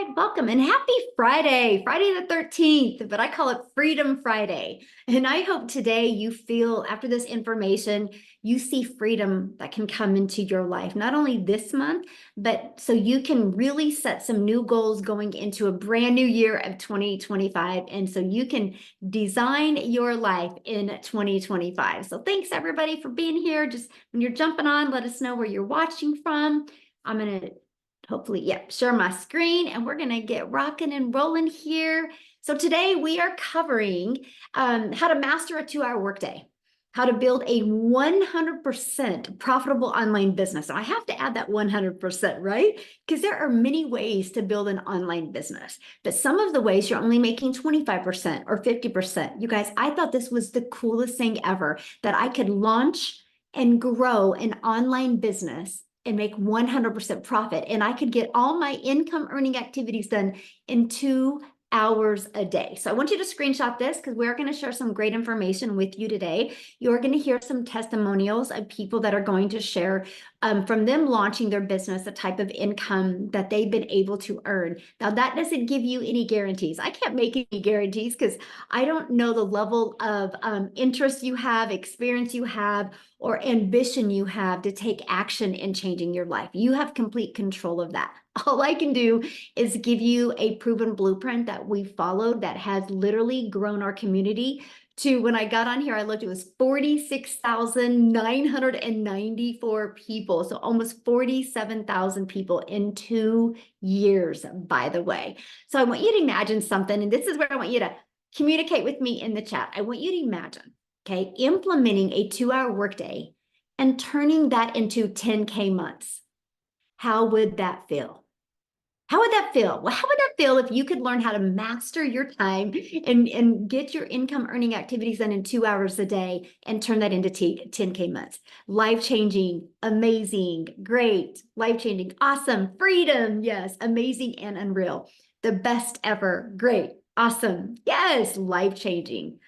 right, welcome and happy Friday, Friday the 13th, but I call it Freedom Friday. And I hope today you feel, after this information, you see freedom that can come into your life, not only this month, but so you can really set some new goals going into a brand new year of 2025. And so you can design your life in 2025. So thanks everybody for being here. Just when you're jumping on, let us know where you're watching from. I'm going to hopefully, share my screen and we're going to get rocking and rolling here. So today we are covering how to master a 2-hour workday, how to build a 100% profitable online business. So I have to add that 100%, right? Because there are many ways to build an online business, but some of the ways you're only making 25% or 50%. You guys, I thought this was the coolest thing ever, that I could launch and grow an online business and make 100% profit. And I could get all my income earning activities done in 2 hours a day. So I want you to screenshot this because we're going to share some great information with you today. You're going to hear some testimonials of people that are going to share from them launching their business, the type of income that they've been able to earn. Now, that doesn't give you any guarantees. I can't make any guarantees because I don't know the level of interest you have, experience you have, or ambition you have to take action in changing your life. You have complete control of that. All I can do is give you a proven blueprint that we followed that has literally grown our community to, when I got on here, I looked, it was 46,994 people. So almost 47,000 people in 2 years, by the way. So I want you to imagine something, and this is where I want you to communicate with me in the chat. I want you to imagine, okay, implementing a 2-hour workday and turning that into 10K months. How would that feel? How would that feel? Well, how would that feel if you could learn how to master your time and get your income earning activities done in 2 hours a day and turn that into 10K months? Life-changing, amazing, great, life-changing, awesome, freedom, yes, amazing and unreal. The best ever, great, awesome, yes, life-changing,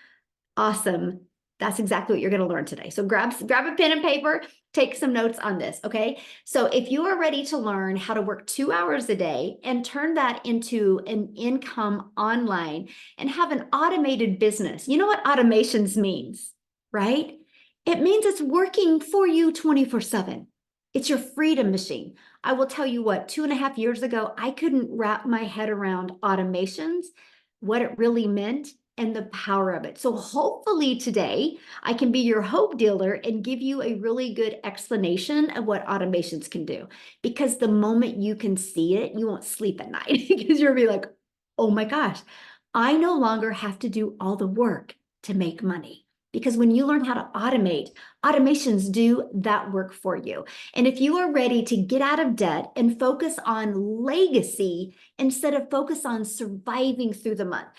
awesome. That's exactly what you're going to learn today. So grab a pen and paper, take some notes on this, okay? So if you are ready to learn how to work 2 hours a day and turn that into an income online and have an automated business, you know what automations means, right? It means it's working for you 24/7. It's your freedom machine. I will tell you what, 2.5 years ago, I couldn't wrap my head around automations, what it really meant, and the power of it. So hopefully today I can be your hope dealer and give you a really good explanation of what automations can do. Because the moment you can see it, you won't sleep at night because you'll be like, oh my gosh, I no longer have to do all the work to make money. Because when you learn how to automate, automations do that work for you. And if you are ready to get out of debt and focus on legacy instead of focus on surviving through the month,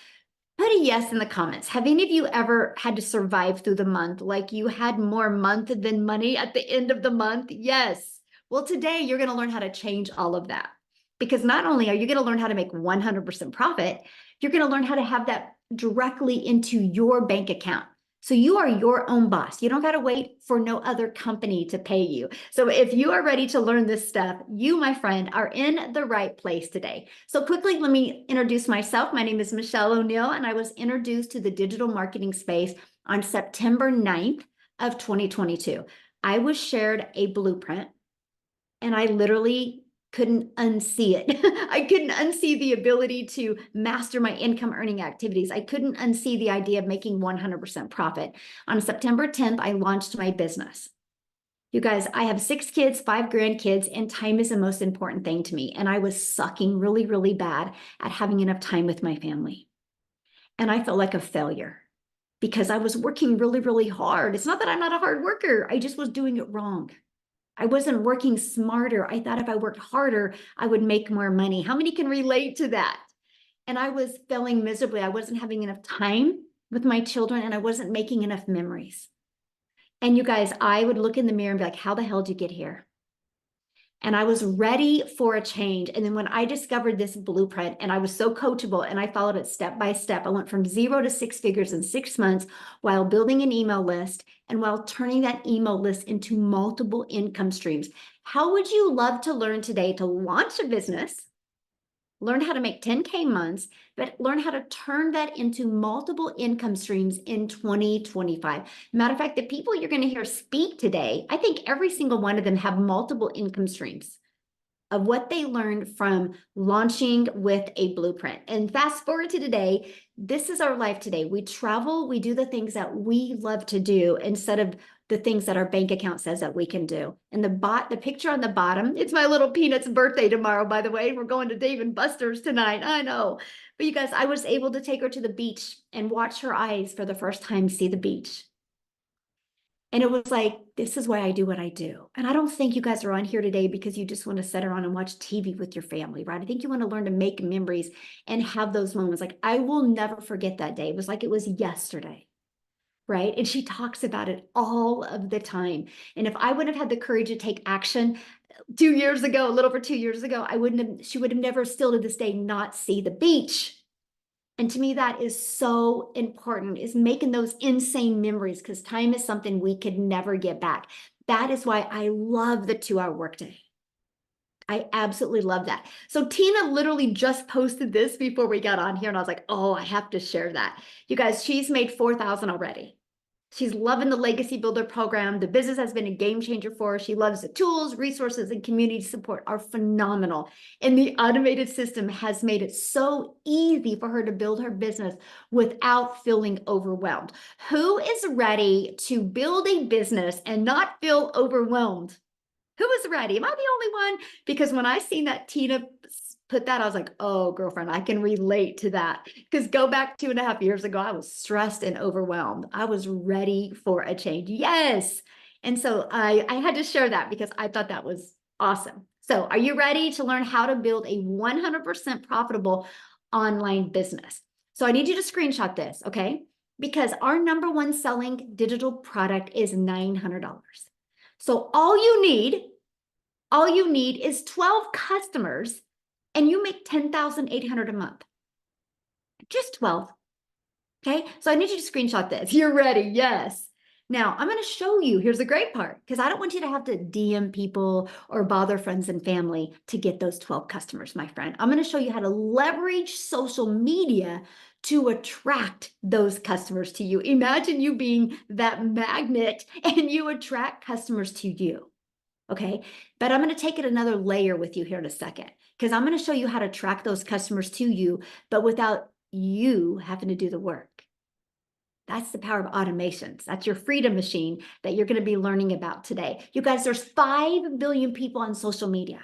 put a yes in the comments. Have any of you ever had to survive through the month? Like you had more month than money at the end of the month? Yes. Well, today you're going to learn how to change all of that. Because not only are you going to learn how to make 100% profit, you're going to learn how to have that directly into your bank account. So you are your own boss. You don't got to wait for no other company to pay you. So if you are ready to learn this stuff, you, my friend, are in the right place today. So quickly, let me introduce myself. My name is Michelle O'Neill, and I was introduced to the digital marketing space on September 9th of 2022. I was shared a blueprint, and I literally couldn't unsee it. I couldn't unsee the ability to master my income earning activities. I couldn't unsee the idea of making 100% profit. On September 10th, I launched my business. You guys, I have 6 kids, 5 grandkids, and time is the most important thing to me. And I was sucking really, really bad at having enough time with my family. And I felt like a failure because I was working really, really hard. It's not that I'm not a hard worker. I just was doing it wrong. I wasn't working smarter. I thought if I worked harder, I would make more money. How many can relate to that? And I was failing miserably. I wasn't having enough time with my children, and I wasn't making enough memories. And you guys, I would look in the mirror and be like, how the hell did you get here? And I was ready for a change. And then when I discovered this blueprint, and I was so coachable and I followed it step by step, I went from 0 to 6 figures in 6 months while building an email list and while turning that email list into multiple income streams. How would you love to learn today to launch a business, learn how to make 10K months, but learn how to turn that into multiple income streams in 2025. Matter of fact, the people you're going to hear speak today, I think every single one of them have multiple income streams of what they learned from launching with a blueprint. And fast forward to today, this is our life today. We travel, we do the things that we love to do instead of the things that our bank account says that we can do. And the picture on the bottom, it's my little Peanut's birthday tomorrow, by the way. We're going to Dave and Buster's tonight. I know. But you guys, I was able to take her to the beach and watch her eyes for the first time see the beach. And it was like, this is why I do what I do. And I don't think you guys are on here today because you just want to sit around and watch TV with your family, right? I think you want to learn to make memories and have those moments. Like, I will never forget that day. It was like it was yesterday, right? And she talks about it all of the time. And if I wouldn't have had the courage to take action 2 years ago, a little over 2 years ago, she would have never still to this day not see the beach. And to me, that is so important, is making those insane memories, because time is something we could never get back. That is why I love the 2-hour workday. I absolutely love that. So Tina literally just posted this before we got on here, and I was like, oh, I have to share that. You guys, she's made 4,000 already. She's loving the Legacy Builder program. The business has been a game changer for her. She loves the tools, resources, and community support are phenomenal. And the automated system has made it so easy for her to build her business without feeling overwhelmed. Who is ready to build a business and not feel overwhelmed? Who is ready? Am I the only one? Because when I seen that Tina put that, I was like, oh, girlfriend, I can relate to that. Because go back 2.5 years ago, I was stressed and overwhelmed. I was ready for a change. Yes. And so I had to share that because I thought that was awesome. So are you ready to learn how to build a 100% profitable online business? So I need you to screenshot this, okay? Because our number one selling digital product is $900. So all you need is 12 customers and you make $10,800 a month. Just 12. Okay. So I need you to screenshot this. You're ready. Yes. Now I'm going to show you. Here's the great part, because I don't want you to have to DM people or bother friends and family to get those 12 customers, my friend. I'm going to show you how to leverage social media to attract those customers to you. Imagine you being that magnet and you attract customers to you. Okay. But I'm going to take it another layer with you here in a second, because I'm going to show you how to attract those customers to you, but without you having to do the work. That's the power of automations. That's your freedom machine that you're going to be learning about today. You guys, there's 5 billion people on social media.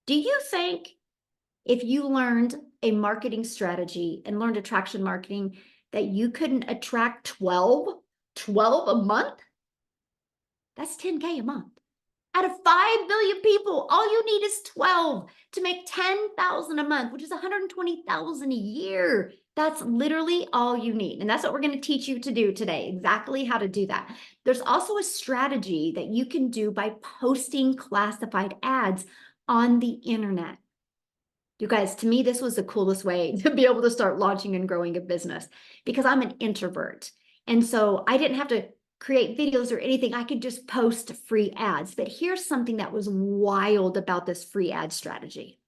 Do you think if you learned a marketing strategy and learned attraction marketing that you couldn't attract 12 a month? That's 10K a month. Out of 5 billion people, all you need is 12 to make 10,000 a month, which is 120,000 a year. That's literally all you need. And that's what we're going to teach you to do today, exactly how to do that. There's also a strategy that you can do by posting classified ads on the internet. You guys, to me, this was the coolest way to be able to start launching and growing a business, because I'm an introvert. And so I didn't have to create videos or anything. I could just post free ads. But here's something that was wild about this free ad strategy.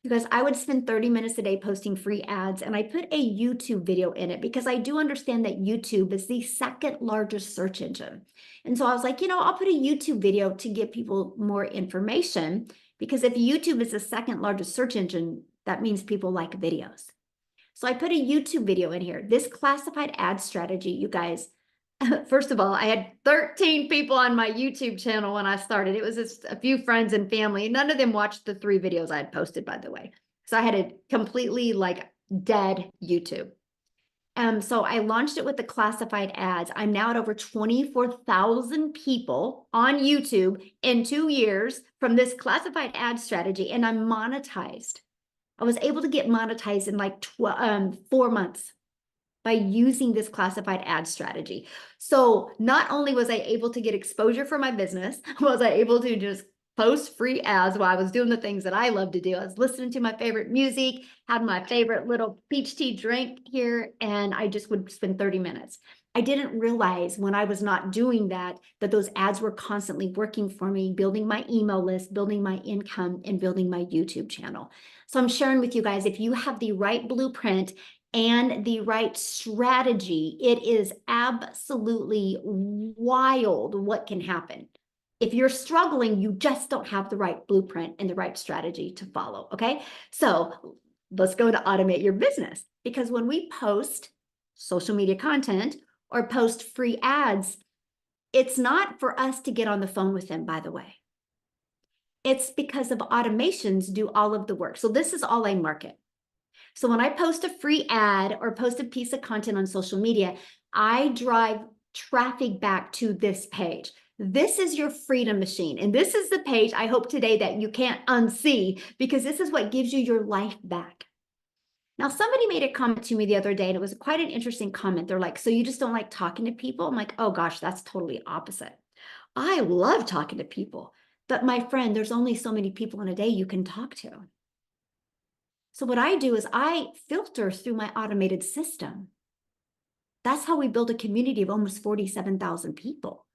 Because I would spend 30 minutes a day posting free ads, and I put a YouTube video in it because I do understand that YouTube is the second largest search engine. And so I was like, I'll put a YouTube video to give people more information, because if YouTube is the second largest search engine, that means people like videos. So I put a YouTube video in here. This classified ad strategy, you guys, first of all, I had 13 people on my YouTube channel when I started. It was just a few friends and family. None of them watched the 3 videos I had posted, by the way. So I had a completely dead YouTube. So I launched it with the classified ads. I'm now at over 24,000 people on YouTube in 2 years from this classified ad strategy, and I'm monetized. I was able to get monetized in 4 months by using this classified ad strategy. So not only was I able to get exposure for my business, was I able to just post free ads while I was doing the things that I love to do. I was listening to my favorite music, had my favorite little peach tea drink here, and I just would spend 30 minutes. I didn't realize when I was not doing that, that those ads were constantly working for me, building my email list, building my income, and building my YouTube channel. So I'm sharing with you guys, if you have the right blueprint and the right strategy, it is absolutely wild what can happen. If you're struggling, you just don't have the right blueprint and the right strategy to follow, okay? So let's go to automate your business, because when we post social media content or post free ads, it's not for us to get on the phone with them, by the way. It's because of automations do all of the work. So this is all I market. So when I post a free ad or post a piece of content on social media, I drive traffic back to this page. This is your freedom machine. And this is the page I hope today that you can't unsee, because this is what gives you your life back. Now, somebody made a comment to me the other day, and it was quite an interesting comment. They're like, so you just don't like talking to people? I'm like, oh gosh, that's totally opposite. I love talking to people. But my friend, there's only so many people in a day you can talk to. So what I do is I filter through my automated system. That's how we build a community of almost 47,000 people,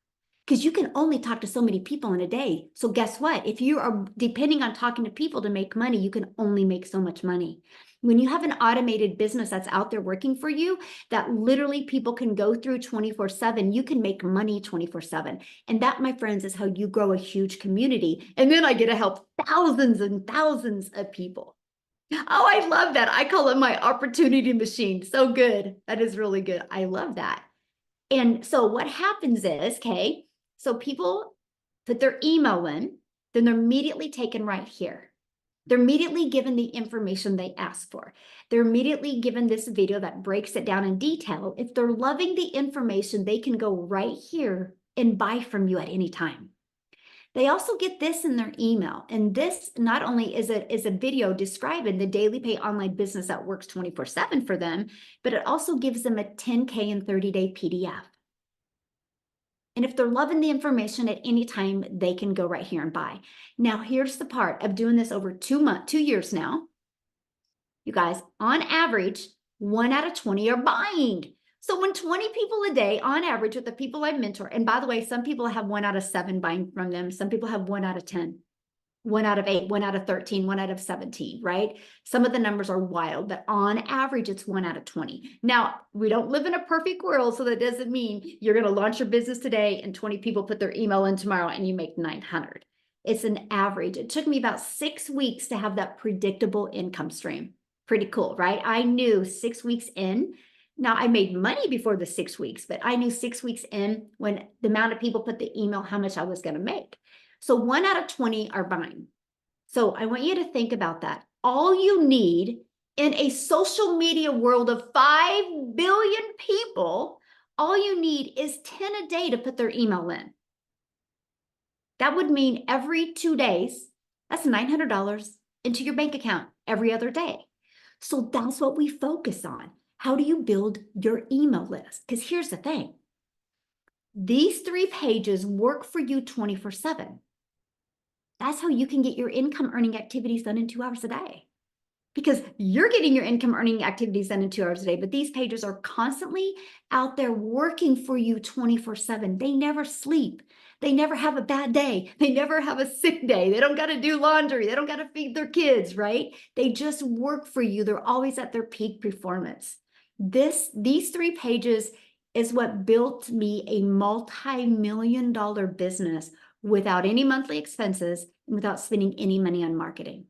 because you can only talk to so many people in a day. So guess what? If you are depending on talking to people to make money, you can only make so much money. When you have an automated business that's out there working for you, that literally people can go through 24/7, you can make money 24/7. And that, my friends, is how you grow a huge community. And then I get to help thousands and thousands of people. Oh, I love that. I call it my opportunity machine. So good. That is really good. I love that. And so what happens is, okay, so people put their email in, then they're immediately taken right here. They're immediately given the information they asked for. They're immediately given this video that breaks it down in detail. If they're loving the information, they can go right here and buy from you at any time. They also get this in their email. And this not only is a video describing the daily pay online business that works 24/7 for them, but it also gives them a 10K and 30-day PDF. And if they're loving the information at any time, they can go right here and buy. Now, here's the part of doing this over 2 years now. You guys, on average, 1 out of 20 are buying. So when 20 people a day on average with the people I mentor, and by the way, some people have 1 out of 7 buying from them. Some people have 1 out of 10, 1 out of 8, 1 out of 13, 1 out of 17, right? Some of the numbers are wild, but on average, it's 1 out of 20. Now, we don't live in a perfect world, so that doesn't mean you're going to launch your business today and 20 people put their email in tomorrow and you make 900. It's an average. It took me about 6 weeks to have that predictable income stream. Pretty cool, right? I knew 6 weeks in. Now, I made money before the 6 weeks, but I knew 6 weeks in, when the amount of people put the email, how much I was going to make. So 1 out of 20 are buying. So I want you to think about that. All you need in a social media world of 5 billion people, all you need is 10 a day to put their email in. That would mean every 2 days, that's $900 into your bank account every other day. So that's what we focus on. How do you build your email list? Because here's the thing. These 3 pages work for you 24/7. That's how you can get your income earning activities done in 2 hours a day. Because you're getting your income earning activities done in 2 hours a day, but these pages are constantly out there working for you 24/7. They never sleep. They never have a bad day. They never have a sick day. They don't got to do laundry. They don't got to feed their kids, right? They just work for you. They're always at their peak performance. These 3 pages is what built me a multi-million-dollar business without any monthly expenses and without spending any money on marketing.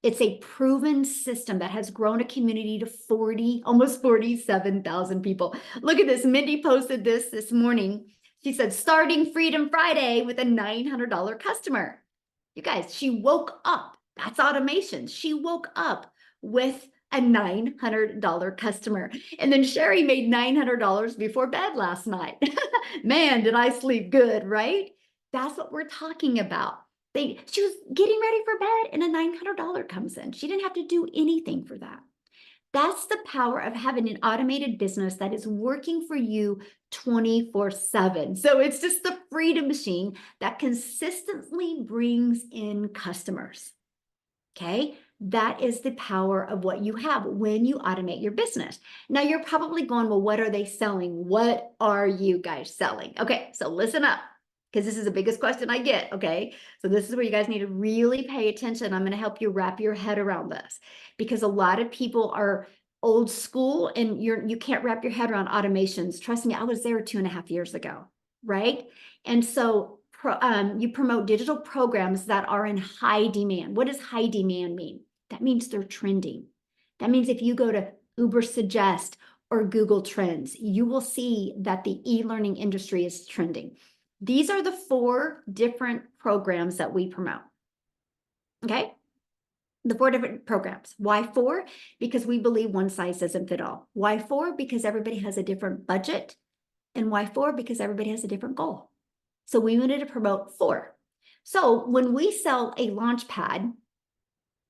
It's a proven system that has grown a community to almost 47,000 people. Look at this. Mindy posted this morning. She said, starting Freedom Friday with a $900 customer. You guys, she woke up. That's automation. She woke up with a $900 customer. And then Sherry made $900 before bed last night. Man, did I sleep good, right? That's what we're talking about. She was getting ready for bed and a $900 comes in. She didn't have to do anything for that. That's the power of having an automated business that is working for you 24/7. So it's just the freedom machine that consistently brings in customers. Okay, That is the power of what you have when you automate your business. Now you're probably going, well, what are they selling? What are you guys selling? Okay, so listen up, because this is the biggest question I get, okay? So this is where you guys need to really pay attention. I'm gonna help you wrap your head around this, because a lot of people are old school and you can't wrap your head around automations. Trust me, I was there 2.5 years ago, right? And so you promote digital programs that are in high demand. What does high demand mean? That means they're trending. That means if you go to Ubersuggest or Google Trends, you will see that the e-learning industry is trending. These are the 4 different programs that we promote. Okay? The 4 different programs. Why 4? Because we believe one size doesn't fit all. Why 4? Because everybody has a different budget. And why 4? Because everybody has a different goal. So we wanted to promote 4. So when we sell a Launchpad,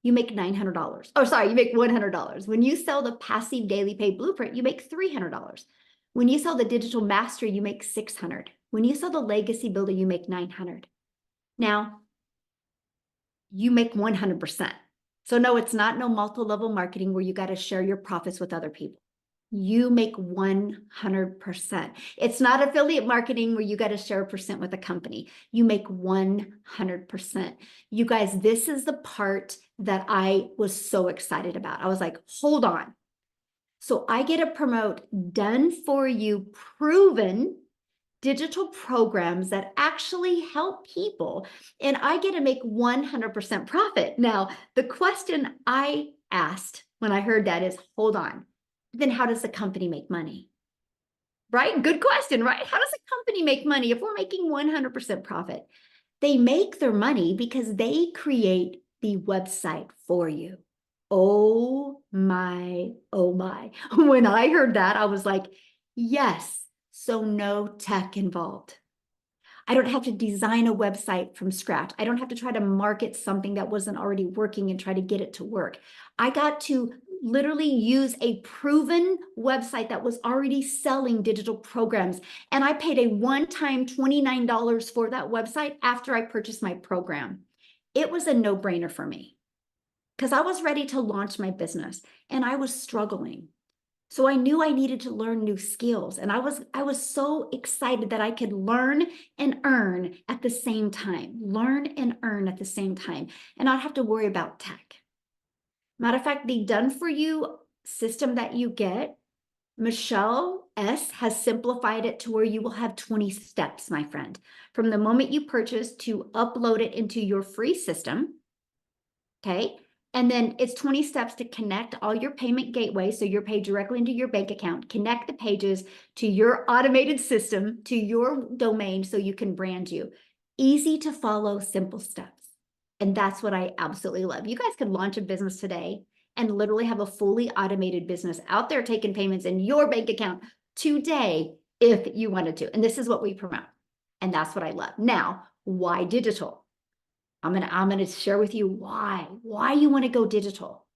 you make $900. Oh, sorry, you make $100. When you sell the Passive Daily Pay Blueprint, you make $300. When you sell the Digital Mastery, you make $600. When you sell the Legacy Builder, you make $900. Now, you make 100%. So no, it's not no multi-level marketing where you got to share your profits with other people. You make 100%. It's not affiliate marketing where you got to share a percent with a company. You make 100%. You guys, this is the part that I was so excited about. I was like, hold on. So I get to promote done for you, proven digital programs that actually help people, and I get to make 100% profit. Now, the question I asked when I heard that is, hold on, then how does the company make money? Right? Good question, right? How does a company make money if we're making 100% profit? They make their money because they create the website for you. Oh my, oh my. When I heard that, I was like, yes, so no tech involved. I don't have to design a website from scratch. I don't have to try to market something that wasn't already working and try to get it to work. I got to literally use a proven website that was already selling digital programs. And I paid a one-time $29 for that website after I purchased my program. It was a no-brainer for me because I was ready to launch my business and I was struggling. So I knew I needed to learn new skills. And I was so excited that I could learn and earn at the same time, learn and earn at the same time, and not have to worry about tech. Matter of fact, the done for you system that you get, Michelle S. has simplified it to where you will have 20 steps, my friend, from the moment you purchase to upload it into your free system. Okay. And then it's 20 steps to connect all your payment gateways. So you're paid directly into your bank account, connect the pages to your automated system, to your domain so you can brand you. Easy to follow, simple steps. And that's what I absolutely love. You guys could launch a business today and literally have a fully automated business out there taking payments in your bank account today if you wanted to. And this is what we promote. And that's what I love. Now, why digital? I'm gonna share with you why you want to go digital.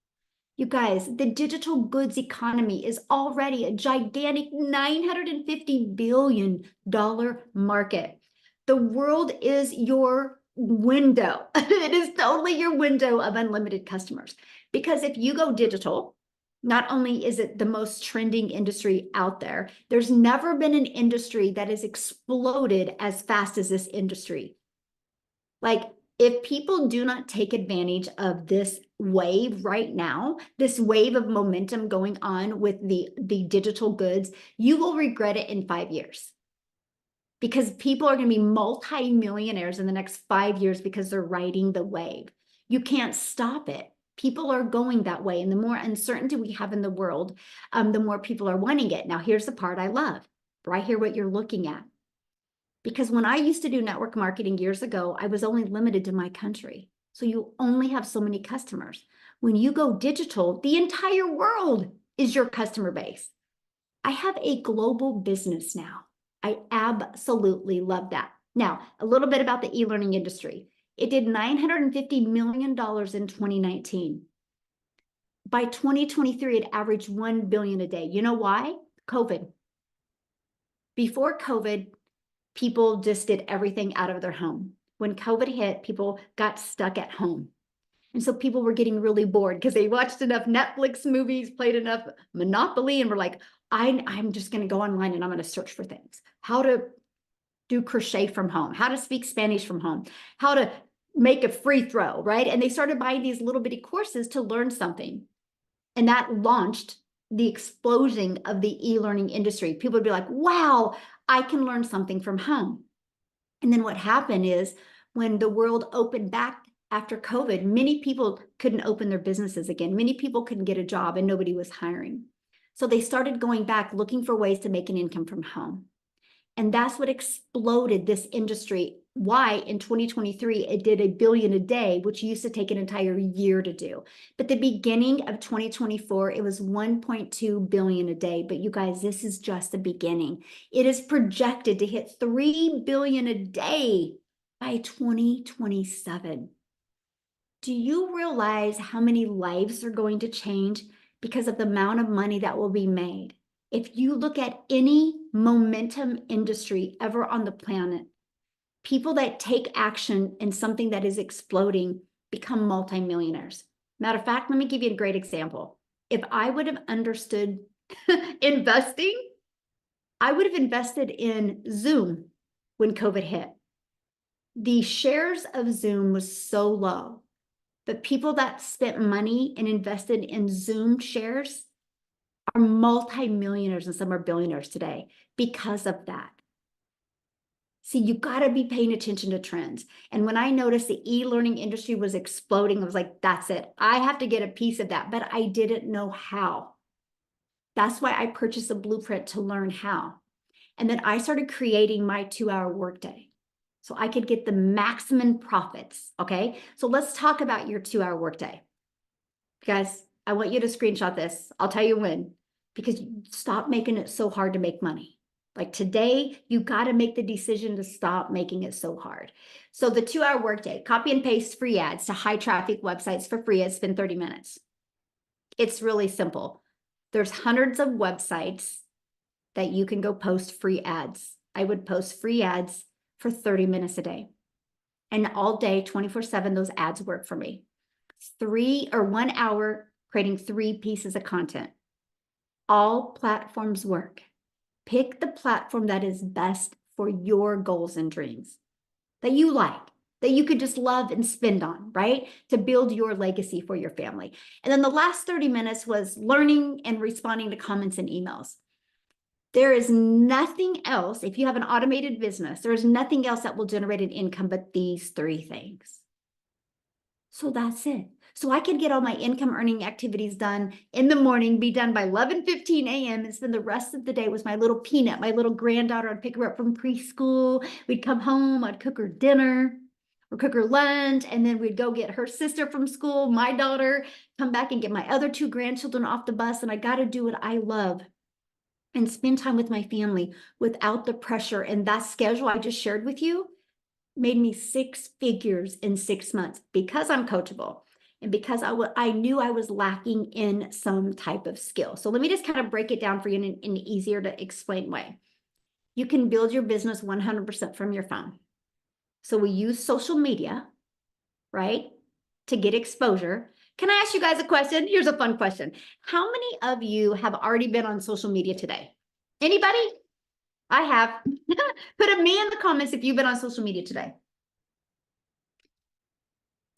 You guys, the digital goods economy is already a gigantic $950 billion market. The world is your window. It is totally your window of unlimited customers. Because if you go digital, not only is it the most trending industry out there, there's never been an industry that has exploded as fast as this industry. Like, if people do not take advantage of this wave right now, this wave of momentum going on with the digital goods, you will regret it in 5 years. Because people are going to be multi-millionaires in the next 5 years because they're riding the wave. You can't stop it. People are going that way. And the more uncertainty we have in the world, the more people are wanting it. Now, here's the part I love, right here, what you're looking at. Because when I used to do network marketing years ago, I was only limited to my country. So you only have so many customers. When you go digital, the entire world is your customer base. I have a global business now. I absolutely love that. Now, a little bit about the e-learning industry. It did $950 million in 2019. By 2023, it averaged $1 billion a day. You know why? COVID. Before COVID, people just did everything out of their home. When COVID hit, people got stuck at home. And so people were getting really bored because they watched enough Netflix movies, played enough Monopoly, and were like, I'm just going to go online and I'm going to search for things. How to do crochet from home, how to speak Spanish from home, how to make a free throw, right? And they started buying these little bitty courses to learn something. And that launched the explosion of the e-learning industry. People would be like, wow, I can learn something from home. And then what happened is when the world opened back after COVID, many people couldn't open their businesses again. Many people couldn't get a job and nobody was hiring. So they started going back looking for ways to make an income from home. And that's what exploded this industry. Why in 2023, it did $1 billion a day, which used to take an entire year to do. But the beginning of 2024, it was 1.2 billion a day. But you guys, this is just the beginning. It is projected to hit 3 billion a day by 2027. Do you realize how many lives are going to change because of the amount of money that will be made? If you look at any momentum industry ever on the planet, people that take action in something that is exploding become multimillionaires. Matter of fact, let me give you a great example. If I would have understood investing, I would have invested in Zoom when COVID hit. The shares of Zoom was so low, but people that spent money and invested in Zoom shares are multimillionaires and some are billionaires today because of that. See, you got to be paying attention to trends. And when I noticed the e-learning industry was exploding, I was like, that's it. I have to get a piece of that, but I didn't know how. That's why I purchased a blueprint to learn how. And then I started creating my 2-hour workday so I could get the maximum profits. Okay. So let's talk about your 2-hour workday. Guys, I want you to screenshot this. I'll tell you when, because stop making it so hard to make money. Like today, you got to make the decision to stop making it so hard. So the 2-hour workday, copy and paste free ads to high traffic websites for free. It's been 30 minutes. It's really simple. There's hundreds of websites that you can go post free ads. I would post free ads for 30 minutes a day. And all day, 24/7, those ads work for me. 1 hour creating 3 pieces of content. All platforms work. Pick the platform that is best for your goals and dreams, that you like, that you could just love and spend on, right? To build your legacy for your family. And then the last 30 minutes was learning and responding to comments and emails. There is nothing else, if you have an automated business, there is nothing else that will generate an income but these 3 things. So that's it. So I could get all my income earning activities done in the morning, be done by 11:15 a.m. and spend the rest of the day with my little Peanut, my little granddaughter. I'd pick her up from preschool. We'd come home, I'd cook her dinner or cook her lunch, and then we'd go get her sister from school, my daughter, come back and get my other 2 grandchildren off the bus. And I got to do what I love and spend time with my family without the pressure. And that schedule I just shared with you made me 6 figures in 6 months because I'm coachable and because I knew I was lacking in some type of skill. So let me just kind of break it down for you in an easier to explain way. You can build your business 100% from your phone. So we use social media, right, to get exposure. Can I ask you guys a question? Here's a fun question. How many of you have already been on social media today? Anybody? I have. Put a me in the comments if you've been on social media today.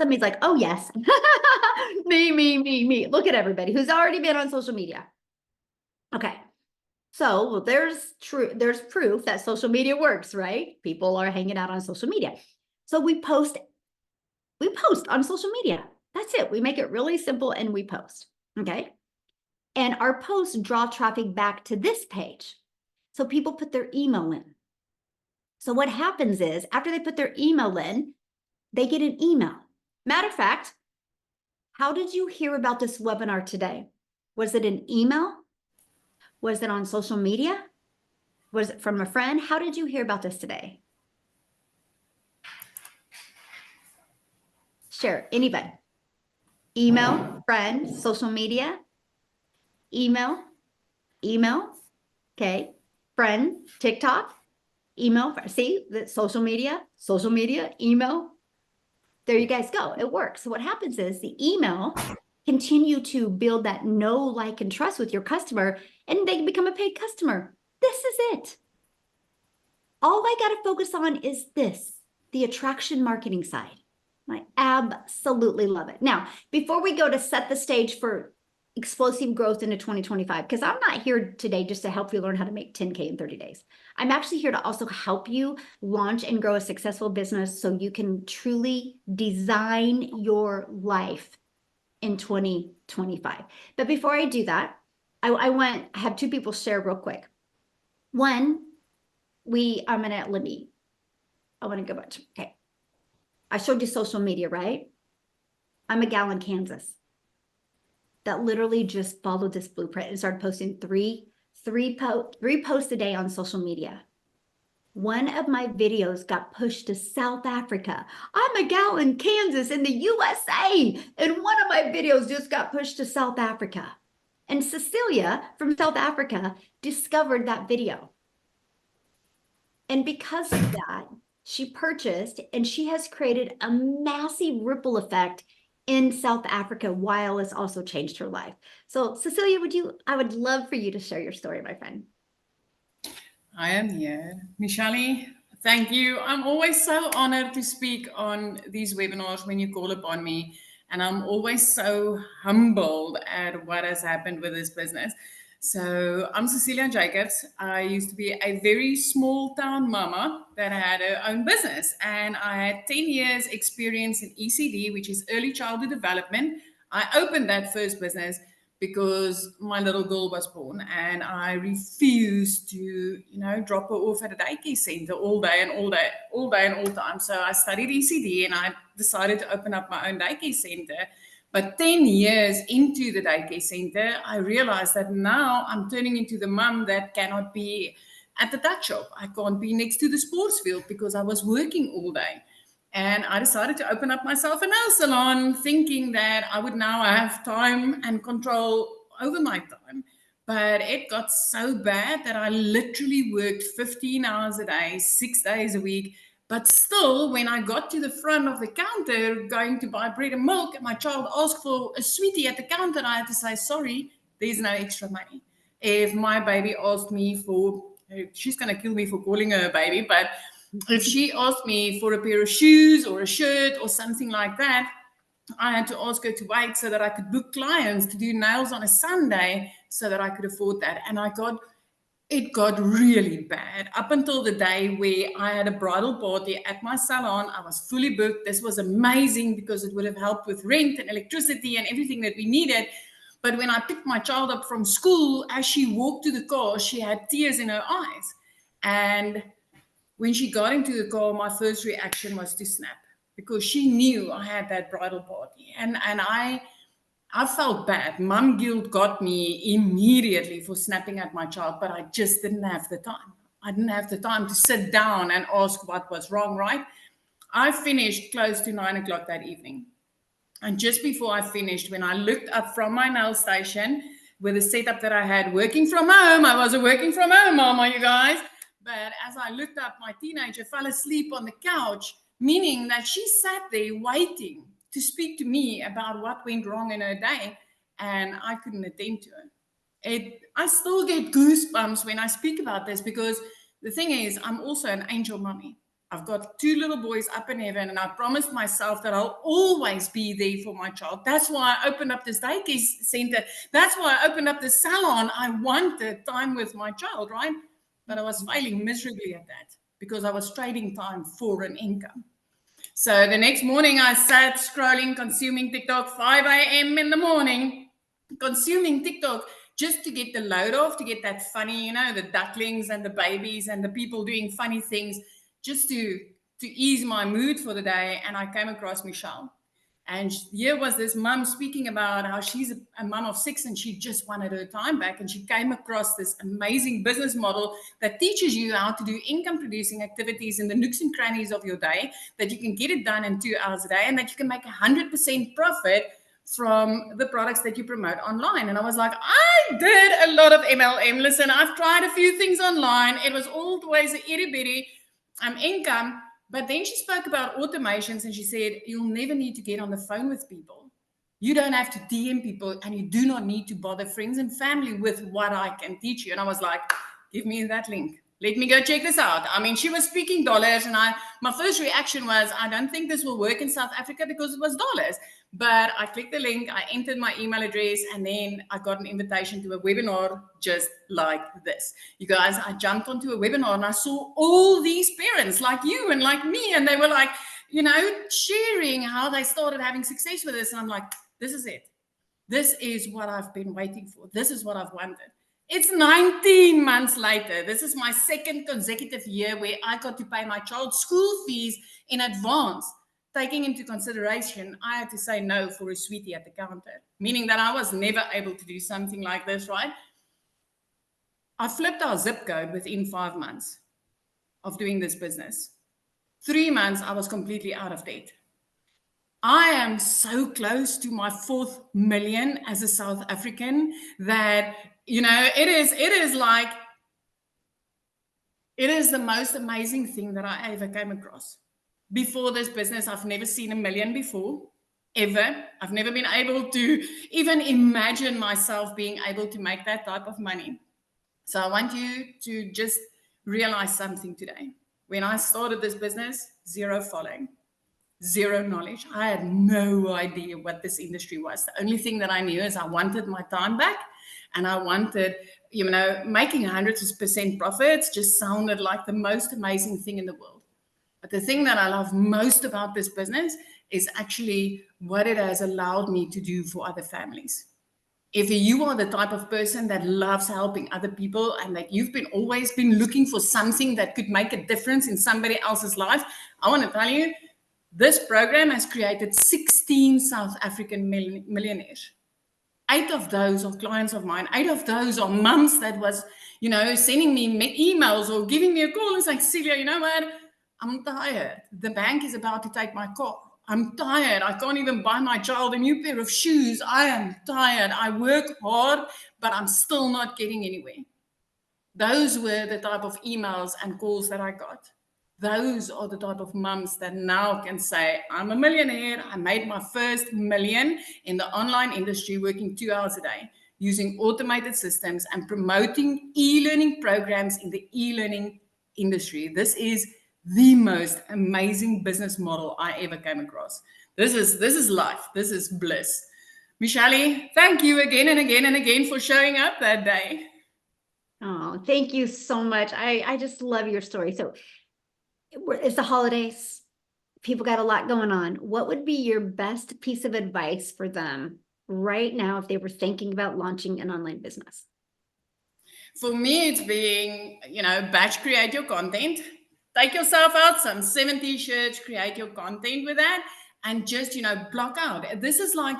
Somebody's like, oh, yes. Me. Look at everybody who's already been on social media. Okay. So well, there's proof that social media works, right? People are hanging out on social media. So we post on social media. That's it. We make it really simple and we post. Okay. And our posts draw traffic back to this page. So people put their email in. So what happens is after they put their email in, they get an email. Matter of fact, how did you hear about this webinar today? Was it an email? Was it on social media? Was it from a friend? How did you hear about this today? Share, anybody. Email, friend, social media, email, okay, friend, TikTok, email, see, the social media, email. there you guys go. It works. So what happens is the email continue to build that know, like, and trust with your customer, and they become a paid customer. This is it. All I got to focus on is this, the attraction marketing side. I absolutely love it. Now, before we go to set the stage for explosive growth into 2025, because I'm not here today just to help you learn how to make 10K in 30 days. I'm actually here to also help you launch and grow a successful business so you can truly design your life in 2025. But before I do that, I have two people share real quick. One, I want to go back to, okay. I showed you social media, right? I'm a gal in Kansas that literally just followed this blueprint and started posting three posts a day on social media. One of my videos got pushed to South Africa. I'm a gal in Kansas in the USA, and one of my videos just got pushed to South Africa. And Cecilia from South Africa discovered that video. And because of that, she purchased, and she has created a massive ripple effect in South Africa while it's also changed her life. So Cecilia, I would love for you to share your story, my friend. I am here. Michelle, thank you. I'm always so honored to speak on these webinars when you call upon me. And I'm always so humbled at what has happened with this business. So I'm Cecilia Jacobs. I used to be a very small town mama that had her own business. And I had 10 years experience in ECD, which is early childhood development. I opened that first business because my little girl was born and I refused to, drop her off at a daycare center all day and all time. So I studied ECD and I decided to open up my own daycare center. But 10 years into the daycare center, I realized that now I'm turning into the mom that cannot be at the tuck shop. I can't be next to the sports field because I was working all day. And I decided to open up myself a nail salon, thinking that I would now have time and control over my time. But it got so bad that I literally worked 15 hours a day, 6 days a week. But still, when I got to the front of the counter going to buy bread and milk, and my child asked for a sweetie at the counter, I had to say, sorry, there's no extra money. If my baby asked me for, she's going to kill me for calling her a baby, but if she asked me for a pair of shoes or a shirt or something like that, I had to ask her to wait so that I could book clients to do nails on a Sunday so that I could afford that. And it got really bad up until the day where I had a bridal party at my salon. I was fully booked. This was amazing because it would have helped with rent and electricity and everything that we needed. But when I picked my child up from school, as she walked to the car, she had tears in her eyes. And when she got into the car, my first reaction was to snap because she knew I had that bridal party. And I felt bad. Mom guilt got me immediately for snapping at my child, but I just didn't have the time. I didn't have the time to sit down and ask what was wrong, right? I finished close to 9 o'clock that evening. And just before I finished, when I looked up from my nail station with the setup that I had working from home, I was a working from home mama, you guys. But as I looked up, my teenager fell asleep on the couch, meaning that she sat there waiting to speak to me about what went wrong in her day, and I couldn't attend to it. I still get goosebumps when I speak about this because the thing is, I'm also an angel mommy. I've got 2 little boys up in heaven, and I promised myself that I'll always be there for my child. That's why I opened up this daycare center. That's why I opened up this salon. I wanted time with my child, right? But I was failing miserably at that because I was trading time for an income. So the next morning I sat scrolling, consuming TikTok, 5 a.m. in the morning, consuming TikTok just to get the load off, to get that funny, the ducklings and the babies and the people doing funny things, just to ease my mood for the day. And I came across Michelle. And here was this mom speaking about how she's a mom of 6 and she just wanted her time back. And she came across this amazing business model that teaches you how to do income producing activities in the nooks and crannies of your day, that you can get it done in 2 hours a day and that you can make 100% profit from the products that you promote online. And I was like, I did a lot of MLM. Listen, I've tried a few things online. It was always a itty bitty income. But then she spoke about automations and she said, you'll never need to get on the phone with people. You don't have to DM people, and you do not need to bother friends and family with what I can teach you. And I was like, give me that link. Let me go check this out. I mean, she was speaking dollars, and my first reaction was, I don't think this will work in South Africa because it was dollars. But I clicked the link, I entered my email address, and then I got an invitation to a webinar just like this. You guys, I jumped onto a webinar and I saw all these parents like you and like me, and they were like, you know, sharing how they started having success with this. And I'm like, this is it. This is what I've been waiting for. This is what I've wanted. It's 19 months later. This is my second consecutive year where I got to pay my child's school fees in advance. Taking into consideration, I had to say no for a sweetie at the counter, meaning that I was never able to do something like this, right? I flipped our zip code within 5 months of doing this business. 3 months, I was completely out of debt. I am so close to my 4th million as a South African that, you know, it is the most amazing thing that I ever came across. Before this business, I've never seen $1 million before, ever. I've never been able to even imagine myself being able to make that type of money. So I want you to just realize something today. When I started this business, 0 following. 0 knowledge. I had no idea what this industry was. The only thing that I knew is I wanted my time back, and I wanted, you know, making 100% profits just sounded like the most amazing thing in the world. But the thing that I love most about this business is actually what it has allowed me to do for other families. If you are the type of person that loves helping other people and that you've always been looking for something that could make a difference in somebody else's life, I want to tell you, this program has created 16 South African millionaires. 8 of those are clients of mine. 8 of those are mums that was, you know, sending me emails or giving me a call and saying, Celia, you know what? I'm tired. The bank is about to take my car. I'm tired. I can't even buy my child a new pair of shoes. I am tired. I work hard, but I'm still not getting anywhere. Those were the type of emails and calls that I got. Those are the type of mums that now can say, I'm a millionaire. I made my first $1 million in the online industry, working 2 hours a day, using automated systems and promoting e-learning programs in the e-learning industry. This is the most amazing business model I ever came across. This is life. This is bliss. Michelle, thank you again and again and again for showing up that day. Oh, thank you so much. I just love your story. So it's the holidays. People got a lot going on. What would be your best piece of advice for them right now if they were thinking about launching an online business? For me, it's being, you know, batch create your content. Take yourself out, some 70 shirts, create your content with that, and just, you know, block out. This is like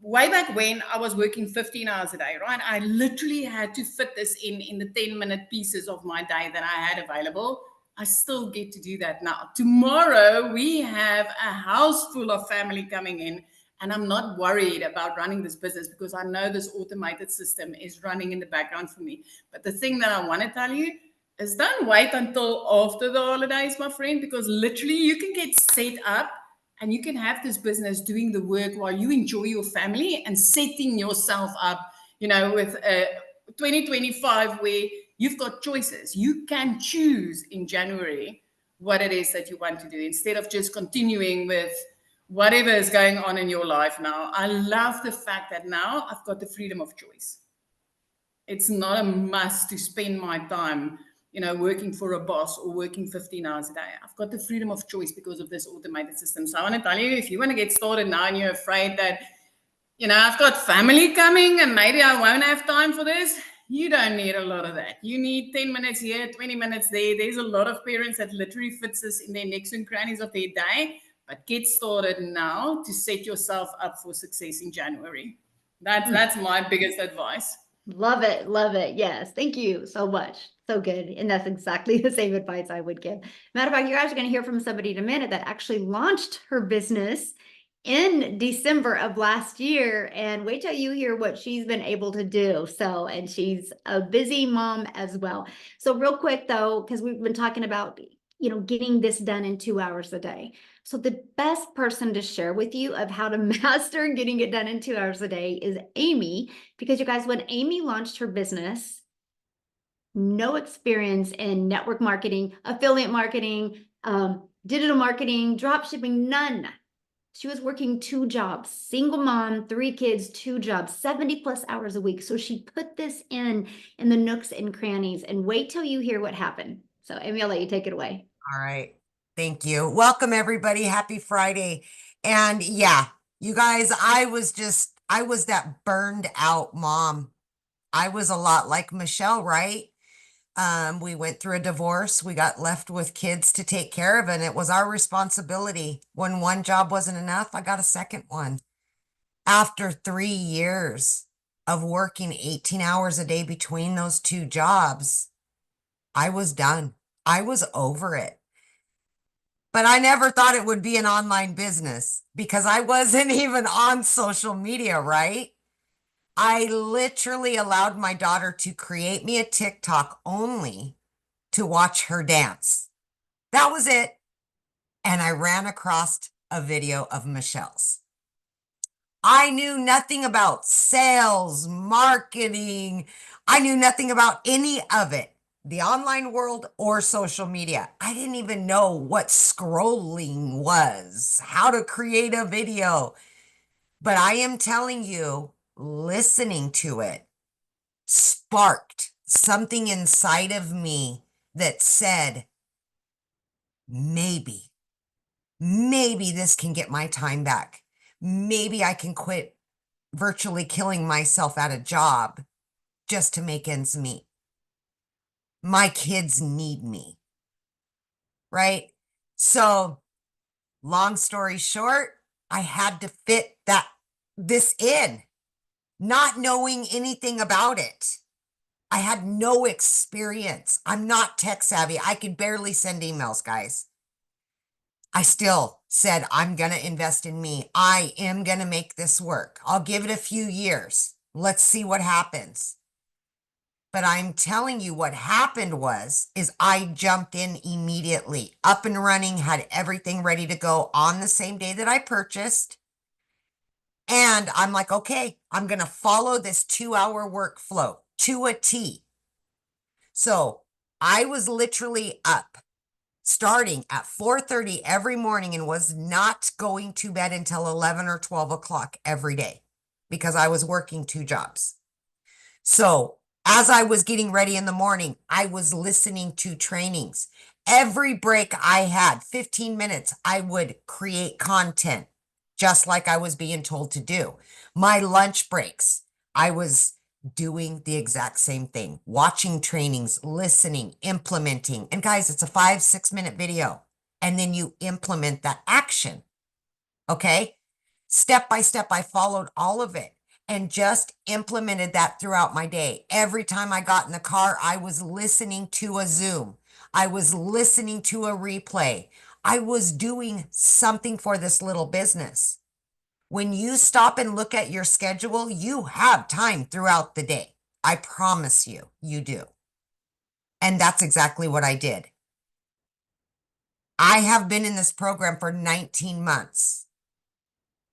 way back when I was working 15 hours a day, right? I literally had to fit this in the 10-minute pieces of my day that I had available. I still get to do that now. Tomorrow, we have a house full of family coming in, and I'm not worried about running this business because I know this automated system is running in the background for me. But the thing that I want to tell you is don't wait until after the holidays, my friend, because literally you can get set up and you can have this business doing the work while you enjoy your family and setting yourself up, you know, with 2025 where you've got choices. You can choose in January what it is that you want to do instead of just continuing with whatever is going on in your life now. I love the fact that now I've got the freedom of choice. It's not a must to spend my time, you know, working for a boss or working 15 hours a day. I've got the freedom of choice because of this automated system. So I want to tell you, if you want to get started now and you're afraid that, you know, I've got family coming and maybe I won't have time for this, you don't need a lot of that. You need 10 minutes here, 20 minutes there. There's a lot of parents that literally fits this in their necks and crannies of their day. But get started now to set yourself up for success in January. That's my biggest advice. Love it. Love it. Yes. Thank you so much. So good. And that's exactly the same advice I would give. Matter of fact, you guys are going to hear from somebody in a minute that actually launched her business in December of last year, and wait till you hear what she's been able to do. So, and she's a busy mom as well. So real quick though, because we've been talking about getting this done in 2 hours a day. So the best person to share with you of how to master getting it done in 2 hours a day is Amy, because you guys, when Amy launched her business, no experience in network marketing, affiliate marketing, digital marketing, drop shipping, none. She was working 2 jobs, single mom, 3 kids, 2 jobs, 70 plus hours a week. So she put this in the nooks and crannies, and wait till you hear what happened. So Amy, I'll let you take it away. All right. Thank you. Welcome, everybody. Happy Friday. And yeah, you guys, I was that burned out mom. I was a lot like Michelle, right? We went through a divorce. We got left with kids to take care of, and it was our responsibility. When one job wasn't enough, I got a second one. After 3 years of working 18 hours a day between those 2 jobs, I was done. I was over it. But I never thought it would be an online business because I wasn't even on social media, right? I literally allowed my daughter to create me a TikTok only to watch her dance. That was it. And I ran across a video of Michelle's. I knew nothing about sales, marketing. I knew nothing about any of it, the online world or social media. I didn't even know what scrolling was, how to create a video. But I am telling you, listening to it sparked something inside of me that said, maybe this can get my time back. Maybe I can quit virtually killing myself at a job just to make ends meet. My kids need me, right? So long story short, I had to fit this in, not knowing anything about it. I had no experience. I'm not tech savvy. I could barely send emails, guys. I still said, I'm going to invest in me. I am going to make this work. I'll give it a few years. Let's see what happens. But I'm telling you what happened is I jumped in immediately, up and running, had everything ready to go on the same day that I purchased. And I'm like, okay, I'm going to follow this 2-hour workflow to a T. So I was literally up starting at 4:30 every morning and was not going to bed until 11 or 12 o'clock every day because I was working 2 jobs. So as I was getting ready in the morning, I was listening to trainings. Every break I had, 15 minutes, I would create content just like I was being told to do. My lunch breaks, I was doing the exact same thing, watching trainings, listening, implementing. And guys, it's a 5-6 minute video. And then you implement that action. Okay. Step by step, I followed all of it and just implemented that throughout my day. Every time I got in the car, I was listening to a Zoom. I was listening to a replay. I was doing something for this little business. When you stop and look at your schedule, you have time throughout the day. I promise you, you do. And that's exactly what I did. I have been in this program for 19 months.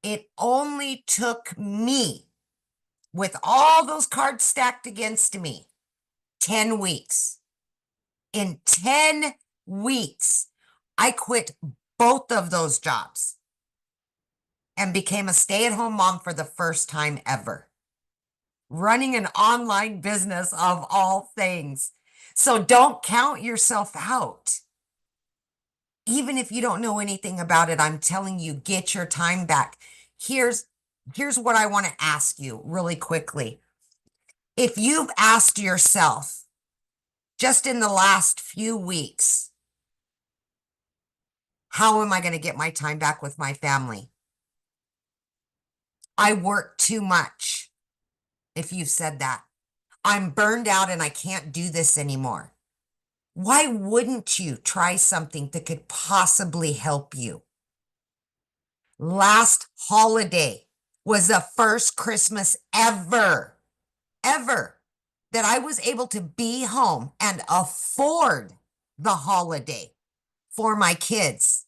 It only took me, with all those cards stacked against me, 10 weeks. In 10 weeks, I quit both of those jobs and became a stay-at-home mom for the first time ever. Running an online business of all things. So don't count yourself out. Even if you don't know anything about it, I'm telling you, get your time back. Here's what I want to ask you really quickly. If you've asked yourself just in the last few weeks, how am I going to get my time back with my family? I work too much. If you've said that, I'm burned out and I can't do this anymore. Why wouldn't you try something that could possibly help you? Last holiday was the first Christmas ever that I was able to be home and afford the holiday for my kids.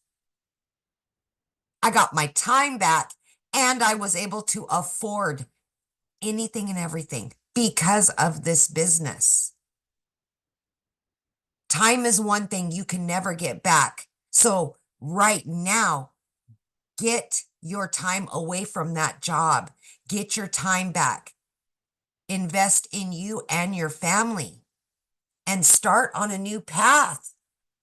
I got my time back and I was able to afford anything and everything because of this business. Time is one thing you can never get back. So right now, get your time away from that job. Get your time back. Invest in you and your family and start on a new path.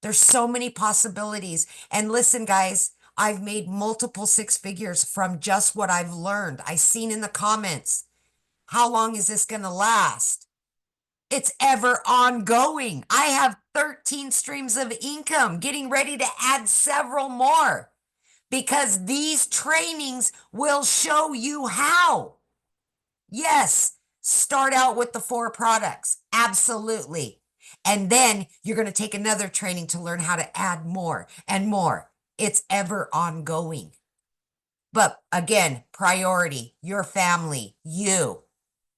There's so many possibilities. And listen, guys, I've made multiple six figures from just what I've learned. I seen in the comments, how long is this going to last? It's ever ongoing. I have 13 streams of income, getting ready to add several more because these trainings will show you how. Yes, start out with the 4 products. Absolutely. And then you're going to take another training to learn how to add more and more. It's ever ongoing. But again, priority, your family, you.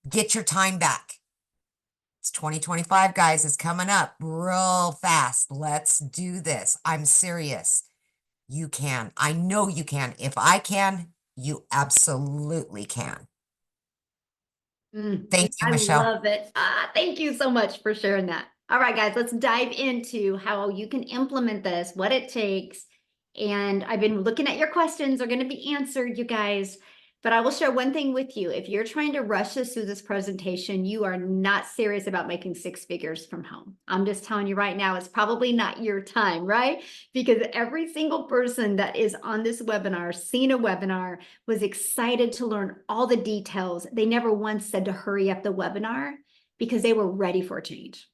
Get your time back. It's 2025, guys. It's coming up real fast. Let's do this. I'm serious. You can. I know you can. If I can, you absolutely can. Thank you, I Michelle. love it. Thank you so much for sharing that. All right, guys, let's dive into how you can implement this, what it takes. And I've been looking at your questions are going to be answered, you guys. But I will share one thing with you. If you're trying to rush us through this presentation, you are not serious about making 6 figures from home. I'm just telling you right now, it's probably not your time, right? Because every single person that is on this webinar, seen a webinar, was excited to learn all the details. They never once said to hurry up the webinar because they were ready for a change.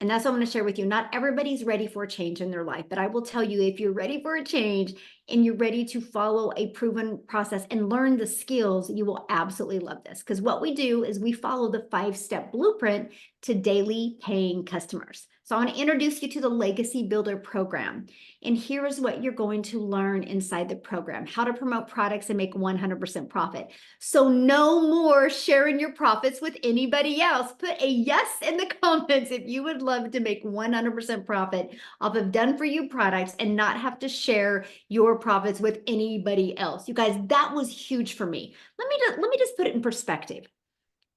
And that's what I'm going to share with you. Not everybody's ready for a change in their life, but I will tell you, if you're ready for a change and you're ready to follow a proven process and learn the skills, you will absolutely love this. Because what we do is we follow the 5-step blueprint to daily paying customers. So I want to introduce you to the Legacy Builder program. And here is what you're going to learn inside the program: how to promote products and make 100% profit. So no more sharing your profits with anybody else. Put a yes in the comments if you would love to make 100% profit off of done for you products and not have to share your profits with anybody else. You guys, that was huge for me. Let me just put it in perspective.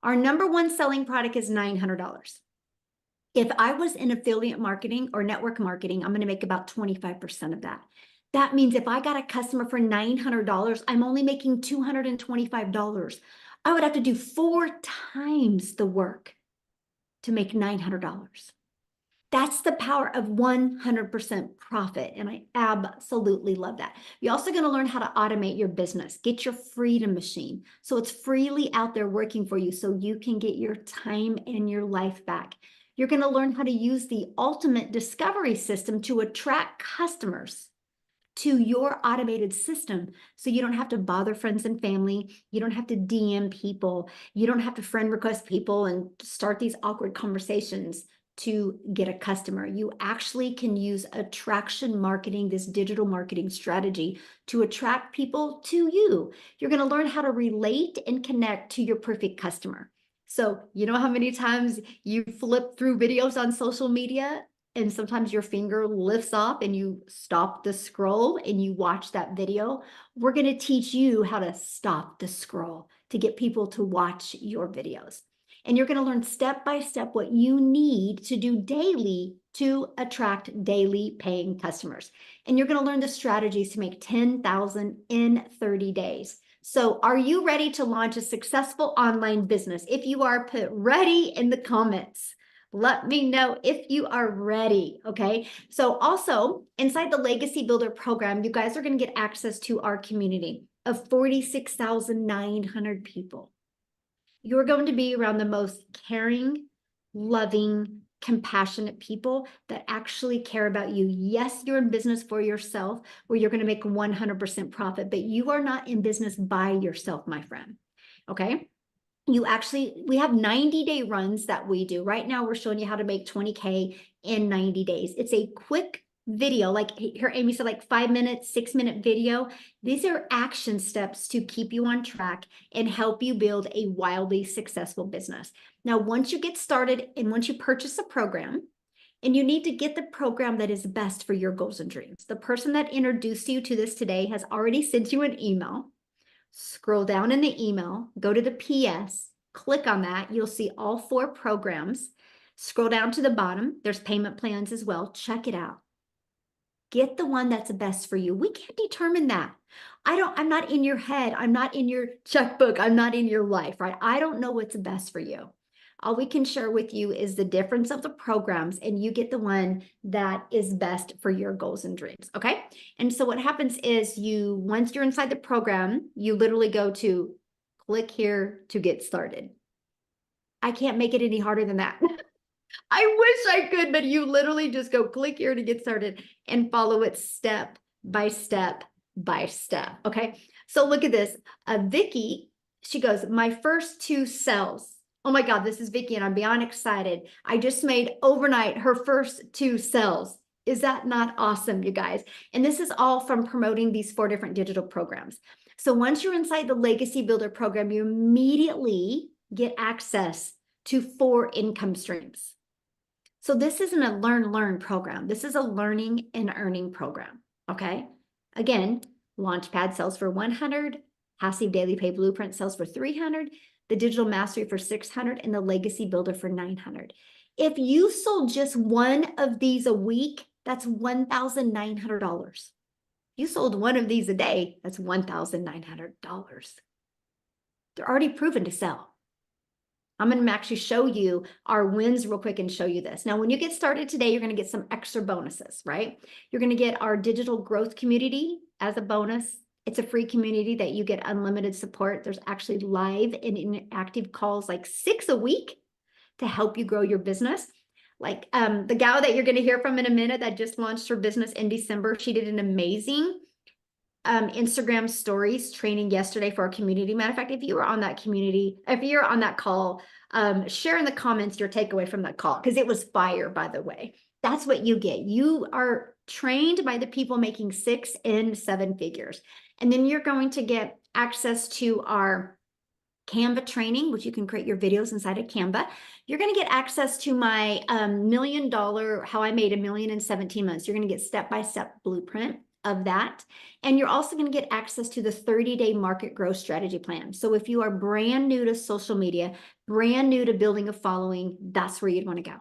Our number one selling product is $900. If I was in affiliate marketing or network marketing, I'm going to make about 25% of that. That means if I got a customer for $900, I'm only making $225. I would have to do 4 times the work to make $900. That's the power of 100% profit. And I absolutely love that. You're also going to learn how to automate your business. Get your freedom machine so it's freely out there working for you so you can get your time and your life back. You're going to learn how to use the ultimate discovery system to attract customers to your automated system so you don't have to bother friends and family. You don't have to DM people. You don't have to friend request people and start these awkward conversations to get a customer. You actually can use attraction marketing, this digital marketing strategy, to attract people to you. You're going to learn how to relate and connect to your perfect customer. So you know how many times you flip through videos on social media and sometimes your finger lifts off and you stop the scroll and you watch that video? We're going to teach you how to stop the scroll to get people to watch your videos. And you're going to learn step by step what you need to do daily to attract daily paying customers. And you're going to learn the strategies to make 10,000 in 30 days. So are you ready to launch a successful online business? If you are, put ready in the comments. Let me know if you are ready, okay? So also inside the Legacy Builder program, you guys are going to get access to our community of 46,900 people. You're going to be around the most caring, loving, compassionate people that actually care about you. Yes, you're in business for yourself where you're going to make 100% profit, but you are not in business by yourself, my friend. Okay? We have 90-day runs that we do. Right now, we're showing you how to make 20K in 90 days. It's a quick video, like here Amy said, like 5-minute, 6-minute video. These are action steps to keep you on track and help you build a wildly successful business. Now, once you get started and once you purchase a program And you need to get the program that is best for your goals and dreams. The person that introduced you to this today has already sent you an email. Scroll down in the email, go to the PS, click on that. You'll see all 4 programs. Scroll down to the bottom. There's payment plans as well. Check it out. Get the one that's best for you. We can't determine that. I'm not in your head. I'm not in your checkbook. I'm not in your life, right? I don't know what's best for you. All we can share with you is the difference of the programs, and you get the one that is best for your goals and dreams, okay? And so what happens is once you're inside the program, you literally go to click here to get started. I can't make it any harder than that. I wish I could, but you literally just go click here to get started and follow it step by step by step, okay? So look at this. Vicky, she goes, my first 2 sales. Oh my God, this is Vicky, and I'm beyond excited. I just made overnight her first 2 sales. Is that not awesome, you guys? And this is all from promoting these 4 different digital programs. So once you're inside the Legacy Builder program, you immediately get access to 4 income streams. So this isn't a learn program. This is a learning and earning program, okay? Again, Launchpad sells for $100, Passive Daily Pay Blueprint sells for $300, the Digital Mastery for $600, and the Legacy Builder for $900. If you sold just one of these a week, that's $1,900. You sold one of these a day, that's $1,900. They're already proven to sell. I'm going to actually show you our wins real quick and show you this. Now, when you get started today, you're going to get some extra bonuses, right? You're going to get our digital growth community as a bonus. It's a free community that you get unlimited support. There's actually live and interactive calls, like 6 a week, to help you grow your business. Like the gal that you're going to hear from in a minute that just launched her business in December, she did an amazing Instagram stories training yesterday for our community. Matter of fact, if you were on that community, if you're on that call, share in the comments your takeaway from that call, because it was fire, by the way. That's what you get. You are trained by the people making 6 and 7 figures. And then you're going to get access to our Canva training, which you can create your videos inside of Canva. You're going to get access to my $1 million, how I made $1 million in 17 months. You're going to get step-by-step blueprint of that. And you're also going to get access to the 30-day market growth strategy plan. So if you are brand new to social media, brand new to building a following, that's where you'd want to go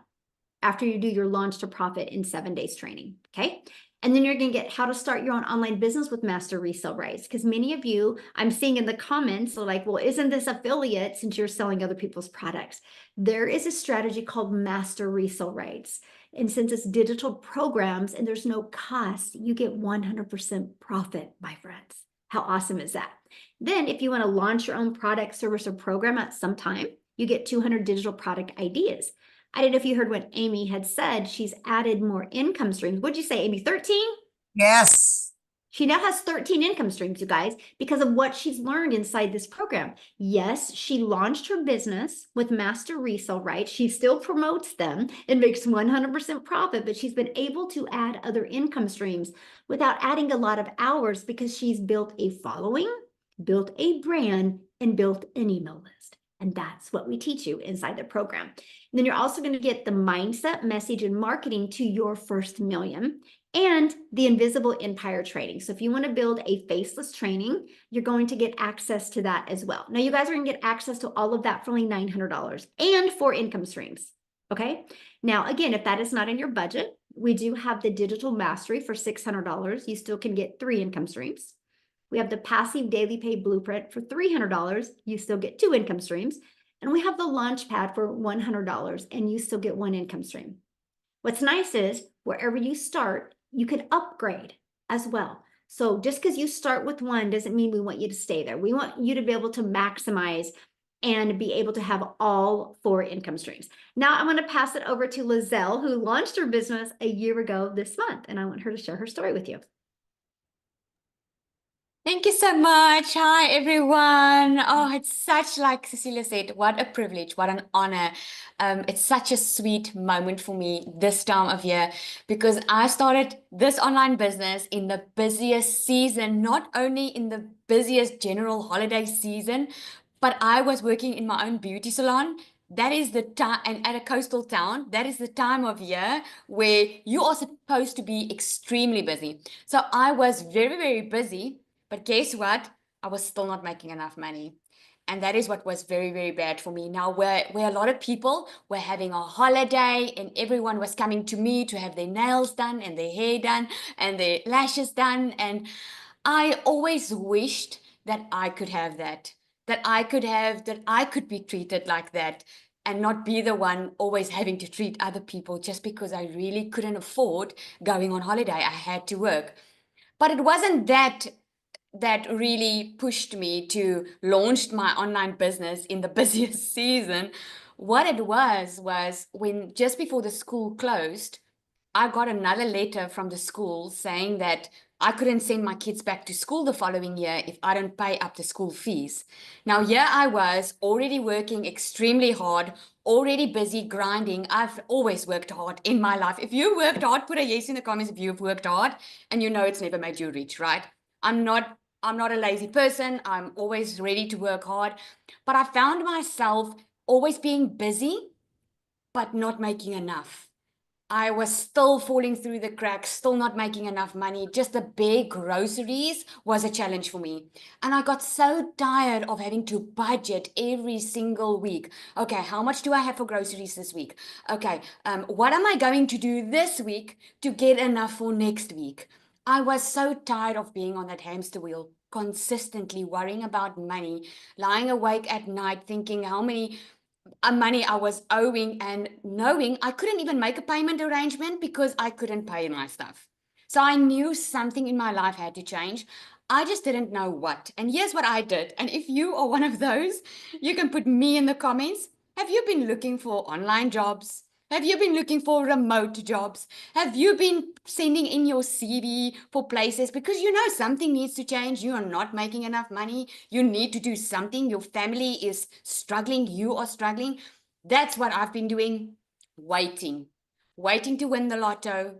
after you do your launch to profit in 7 days training. Okay. And then you're going to get how to start your own online business with master resale rights. Because many of you, I'm seeing in the comments, are like, well, isn't this affiliate since you're selling other people's products? There is a strategy called master resale rights. And since it's digital programs and there's no cost, you get 100% profit, my friends. How awesome is that? Then if you want to launch your own product, service, or program at some time, you get 200 digital product ideas. I don't know if you heard what Amy had said. She's added more income streams. What'd you say, Amy? 13? Yes. She now has 13 income streams, you guys, because of what she's learned inside this program. Yes, she launched her business with master resale rights. She still promotes them and makes 100% profit, but she's been able to add other income streams without adding a lot of hours because she's built a following, built a brand, and built an email list. And that's what we teach you inside the program. And then you're also going to get the mindset, message, and marketing to your first million and the invisible empire training. So if you want to build a faceless training, you're going to get access to that as well. Now you guys are going to get access to all of that for only $900 and 4 income streams. Okay. Now, again, if that is not in your budget, we do have the digital mastery for $600. You still can get 3 income streams. We have the passive daily pay blueprint for $300. You still get 2 income streams. And we have the Launchpad for $100 and you still get 1 income stream. What's nice is wherever you start, you can upgrade as well. So just because you start with 1 doesn't mean we want you to stay there. We want you to be able to maximize and be able to have all 4 income streams. Now I'm going to pass it over to Lizelle, who launched her business a year ago this month, and I want her to share her story with you. Thank you so much. Hi, everyone. Oh, it's such, like Cecilia said, what a privilege, what an honor. It's such a sweet moment for me this time of year because I started this online business in the busiest season, not only in the busiest general holiday season, but I was working in my own beauty salon that is the time, and at a coastal town, that is the time of year where you are supposed to be extremely busy. So I was very, very busy, but guess what? I was still not making enough money. And that is what was very, very bad for me. Now, where a lot of people were having a holiday and everyone was coming to me to have their nails done and their hair done and their lashes done. And I always wished that I could have that I could be treated like that and not be the one always having to treat other people just because I really couldn't afford going on holiday. I had to work. But it wasn't that really pushed me to launch my online business in the busiest season. What it was when just before the school closed, I got another letter from the school saying that I couldn't send my kids back to school the following year if I don't pay up the school fees. Now, here I was already working extremely hard, already busy grinding. I've always worked hard in my life. If you worked hard, put a yes in the comments if you've worked hard, and you know it's never made you rich, right? I'm not a lazy person. I'm always ready to work hard. But I found myself always being busy, but not making enough. I was still falling through the cracks, still not making enough money. Just the big groceries was a challenge for me. And I got so tired of having to budget every single week. Okay, how much do I have for groceries this week? Okay, what am I going to do this week to get enough for next week? I was so tired of being on that hamster wheel, consistently worrying about money, lying awake at night thinking how many money I was owing and knowing I couldn't even make a payment arrangement because I couldn't pay my stuff. So I knew something in my life had to change. I just didn't know what. And here's what I did. And if you are one of those, you can put me in the comments. Have you been looking for online jobs? Have you been looking for remote jobs? Have you been sending in your CV for places because you know something needs to change? You are not making enough money. You need to do something. Your family is struggling. You are struggling. That's what I've been doing. Waiting to win the lotto,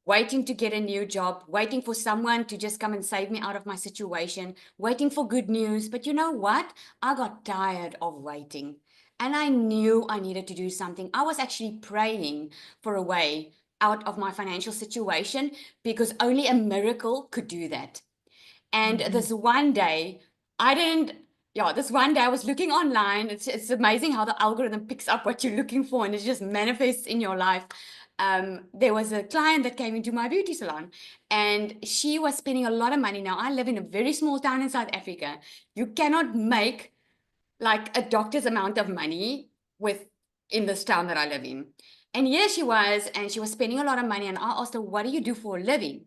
waiting to get a new job, waiting for someone to just come and save me out of my situation, waiting for good news. But you know what? I got tired of waiting. And I knew I needed to do something. I was actually praying for a way out of my financial situation because only a miracle could do that. And this one day, this one day I was looking online. It's amazing how the algorithm picks up what you're looking for and it just manifests in your life. There was a client that came into my beauty salon and she was spending a lot of money. Now, I live in a very small town in South Africa. You cannot make like a doctor's amount of money in this town that I live in. And here she was, and she was spending a lot of money. And I asked her, what do you do for a living?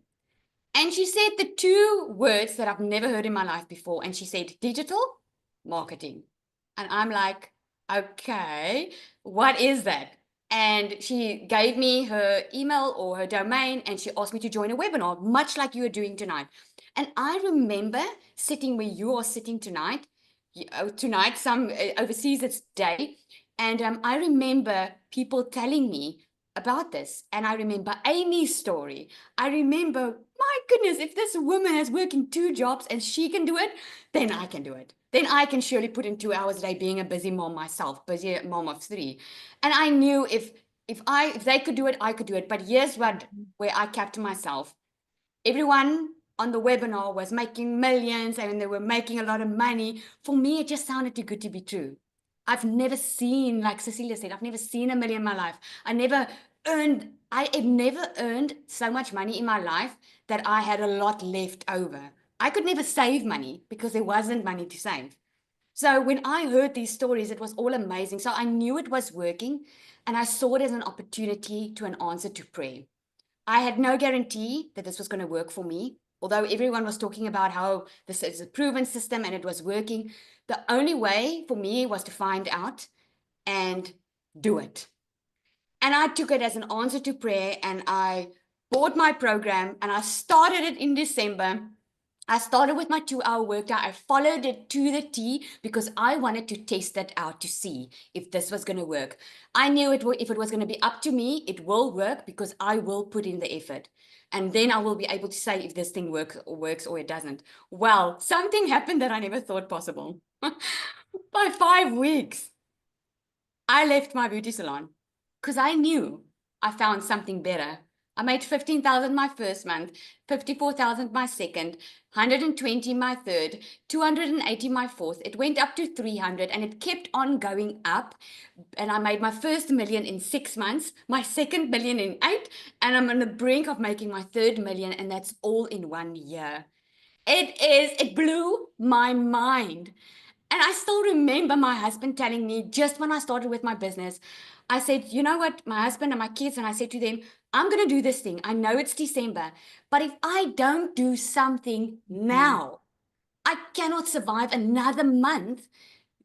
And she said the two words that I've never heard in my life before. And she said, digital marketing. And I'm like, okay, what is that? And she gave me her email or her domain, and she asked me to join a webinar, much like you are doing tonight. And I remember sitting where you are sitting tonight, some overseas it's day. And I remember people telling me about this. And I remember Amy's story. I remember, my goodness, if this woman is working 2 jobs and she can do it, then I can do it. Then I can surely put in 2 hours a day being a busy mom myself, busy mom of 3. And I knew if they could do it, I could do it. But here's where I kept to myself. Everyone on the webinar was making millions and they were making a lot of money. For me, it just sounded too good to be true. I've never seen, like Cecilia said, I've never seen $1 million in my life. I have never earned so much money in my life that I had a lot left over. I could never save money because there wasn't money to save. So when I heard these stories, it was all amazing. So I knew it was working and I saw it as an opportunity to an answer to prayer. I had no guarantee that this was going to work for me. Although everyone was talking about how this is a proven system and it was working, the only way for me was to find out and do it. And I took it as an answer to prayer and I bought my program and I started it in December. I started with my 2-hour workout. I followed it to the T because I wanted to test it out to see if this was going to work. I knew if it was going to be up to me, it will work because I will put in the effort. And then I will be able to say if this thing works or it doesn't. Well, something happened that I never thought possible. By 5 weeks, I left my beauty salon because I knew I found something better. I made 15,000 my first month, 54,000 my second, 120 my third, 280 my fourth. It went up to 300 and it kept on going up. And I made my first million in 6 months, my second million in 8, and I'm on the brink of making my third million, and that's all in 1 year. It blew my mind. And I still remember my husband telling me just when I started with my business, I said, you know what, my husband and my kids, and I said to them, I'm going to do this thing. I know it's December, but if I don't do something now, I cannot survive another month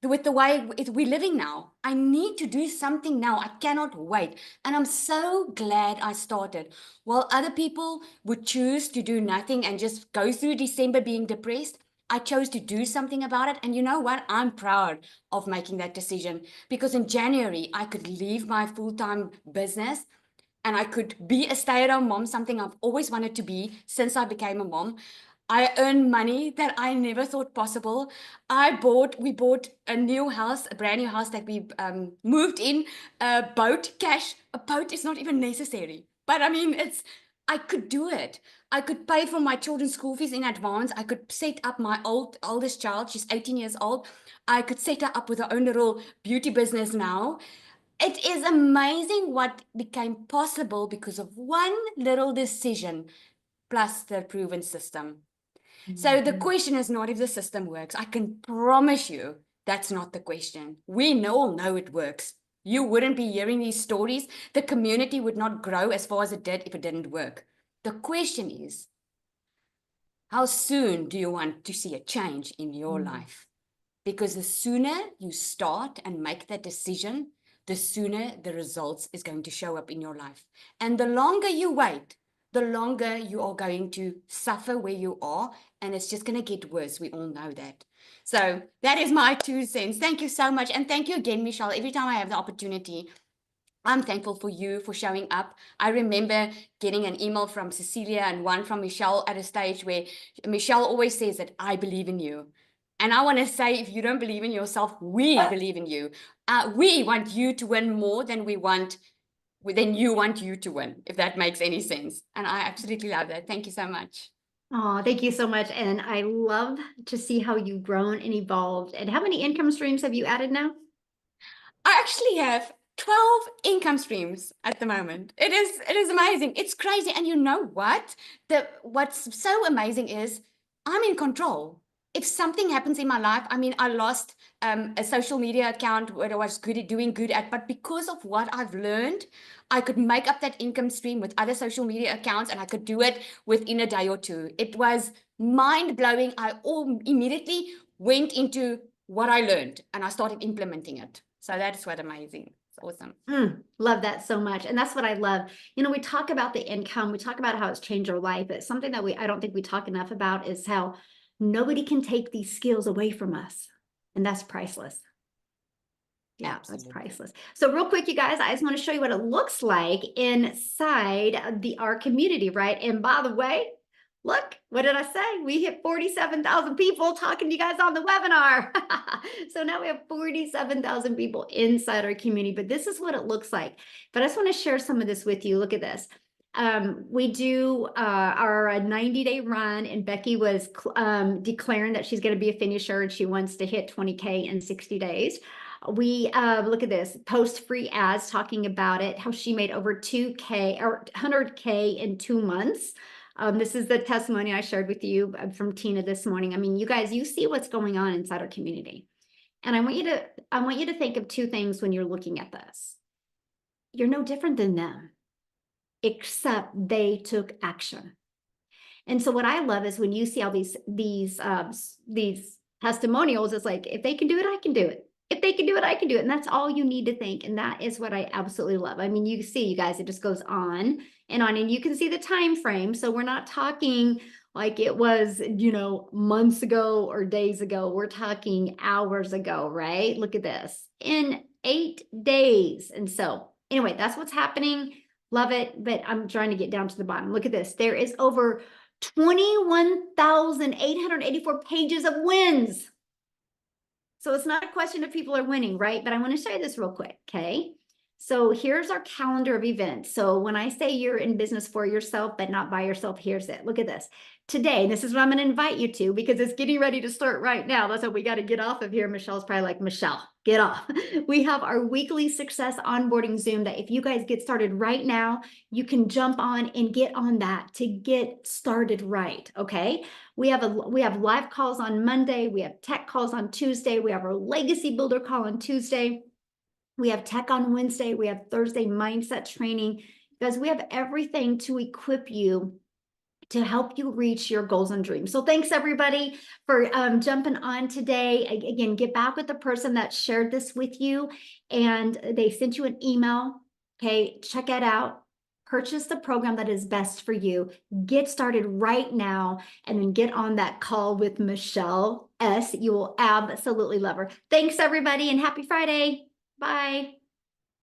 with the way we're living now. I need to do something now. I cannot wait. And I'm so glad I started. While other people would choose to do nothing and just go through December being depressed, I chose to do something about it. And you know what? I'm proud of making that decision, because in January, I could leave my full-time business and I could be a stay-at-home mom, something I've always wanted to be since I became a mom. I earned money that I never thought possible. We bought a new house, a brand new house that we moved in, a boat, cash. A boat is not even necessary. But I mean, I could do it. I could pay for my children's school fees in advance. I could set up my oldest child. She's 18 years old. I could set her up with her own little beauty business now. It is amazing what became possible because of one little decision plus the proven system. So the question is not if the system works. I can promise you that's not the question. We all know it works. You wouldn't be hearing these stories. The community would not grow as far as it did if it didn't work. The question is, how soon do you want to see a change in your life? Because the sooner you start and make that decision, the sooner the results is going to show up in your life. And the longer you wait, the longer you are going to suffer where you are, and it's just going to get worse. We all know that. So that is my 2 cents. Thank you so much. And thank you again, Michelle. Every time I have the opportunity, I'm thankful for you for showing up. I remember getting an email from Cecilia and one from Michelle at a stage where Michelle always says that I believe in you. And I want to say, if you don't believe in yourself, we believe in you. We want you to win more than you want you to win, if that makes any sense. And I absolutely love that. Thank you so much. Oh, thank you so much. And I love to see how you've grown and evolved. And how many income streams have you added now? I actually have 12 income streams at the moment. It is amazing. It's crazy. And you know what? What's so amazing is I'm in control. If something happens in my life, I mean, I lost a social media account where I was doing good at, but because of what I've learned, I could make up that income stream with other social media accounts, and I could do it within a day or two. It was mind-blowing. I immediately went into what I learned and I started implementing it. So that's what amazing. It's awesome. Love that so much. And that's what I love. You know, we talk about the income, we talk about how it's changed our life, but something that I don't think we talk enough about is how nobody can take these skills away from us. And that's priceless. Yeah, Absolutely. that's priceless. So real quick, you guys, I just want to show you what it looks like inside our community, right? And by the way, look, what did I say? We hit 47,000 people talking to you guys on the webinar. So now we have 47,000 people inside our community, but this is what it looks like. But I just want to share some of this with you. Look at this. We do our 90-day run, and Becky was declaring that she's going to be a finisher and she wants to hit 20K in 60 days. We look at this, post free ads talking about it, how she made over 2K or 100K in 2 months. This is the testimony I shared with you from Tina this morning. I mean, you guys, you see what's going on inside our community. And I want you to think of 2 things when you're looking at this. You're no different than them, except they took action. And so what I love is when you see all these testimonials, it's like, if they can do it, I can do it. If they can do it, I can do it. And that's all you need to think. And that is what I absolutely love. I mean, you see, you guys, it just goes on, and you can see the time frame. So we're not talking like it was, you know, months ago or days ago. We're talking hours ago, right? Look at this, in 8 days. And so anyway, that's what's happening. Love it. But I'm trying to get down to the bottom. Look at this. There is over 21,884 pages of wins. So it's not a question if people are winning, right? But I want to show you this real quick, okay? So here's our calendar of events. So when I say you're in business for yourself, but not by yourself, here's it. Look at this. Today, this is what I'm going to invite you to because it's getting ready to start right now. That's what we got to get off of here. Michelle's probably like, Michelle, get off. We have our weekly success onboarding Zoom that if you guys get started right now, you can jump on and get on that to get started right, okay? We have live calls on Monday. We have tech calls on Tuesday. We have our legacy builder call on Tuesday. We have tech on Wednesday. We have Thursday mindset training. Guys, we have everything to equip you to help you reach your goals and dreams. So thanks everybody for jumping on today. Again, get back with the person that shared this with you and they sent you an email. Okay, check it out. Purchase the program that is best for you. Get started right now and then get on that call with Michelle S. You will absolutely love her. Thanks everybody and happy Friday. Bye.